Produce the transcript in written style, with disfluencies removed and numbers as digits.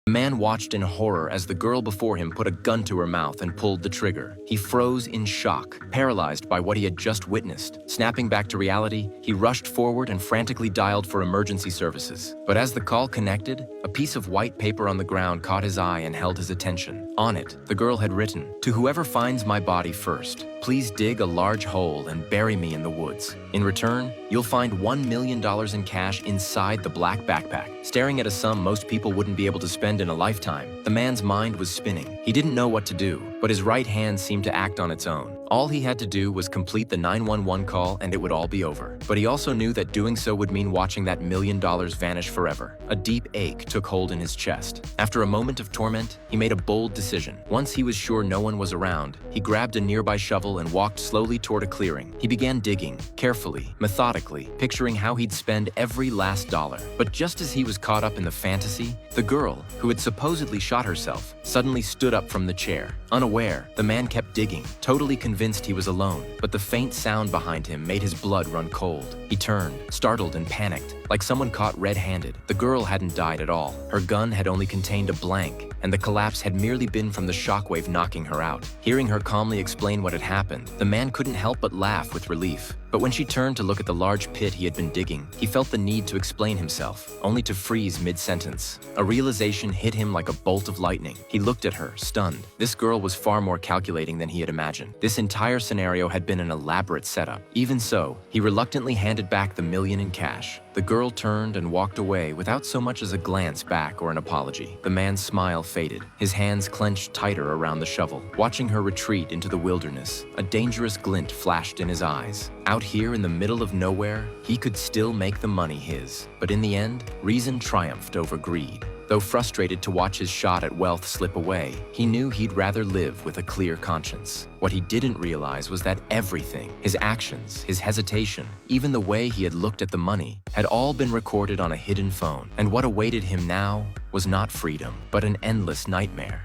The man watched in horror as the girl before him put a gun to her mouth and pulled the trigger. He froze in shock, paralyzed by what he had just witnessed. Snapping back to reality, he rushed forward and frantically dialed for emergency services. But as the call connected, a piece of white paper on the ground caught his eye and held his attention. On it, the girl had written, "To whoever finds my body first, please dig a large hole and bury me in the woods. In return, you'll find $1 million in cash inside the black backpack." Staring at a sum most people wouldn't be able to spend in a lifetime, the man's mind was spinning. He didn't know what to do, but his right hand seemed to act on its own. All he had to do was complete the 911 call and it would all be over. But he also knew that doing so would mean watching that $1 million vanish forever. A deep ache took hold in his chest. After a moment of torment, he made a bold decision. Once he was sure no one was around, he grabbed a nearby shovel and walked slowly toward a clearing. He began digging, carefully, methodically, picturing how he'd spend every last dollar. But just as he was caught up in the fantasy, the girl, who had supposedly shot herself, suddenly stood up from the chair. Unaware, the man kept digging, totally convinced he was alone, but the faint sound behind him made his blood run cold. He turned, startled and panicked, like someone caught red-handed. The girl hadn't died at all. Her gun had only contained a blank, and the collapse had merely been from the shockwave knocking her out. Hearing her calmly explain what had happened, the man couldn't help but laugh with relief. But when she turned to look at the large pit he had been digging, he felt the need to explain himself, only to freeze mid-sentence. A realization hit him like a bolt of lightning. He looked at her, stunned. This girl was far more calculating than he had imagined. This entire scenario had been an elaborate setup. Even so, he reluctantly handed back the $1 million in cash. The girl turned and walked away without so much as a glance back or an apology. The man's smile faded. His hands clenched tighter around the shovel. Watching her retreat into the wilderness, a dangerous glint flashed in his eyes. Out here in the middle of nowhere, he could still make the money his. But in the end, reason triumphed over greed. Though frustrated to watch his shot at wealth slip away, he knew he'd rather live with a clear conscience. What he didn't realize was that everything, his actions, his hesitation, even the way he had looked at the money, had all been recorded on a hidden phone. And what awaited him now was not freedom, but an endless nightmare.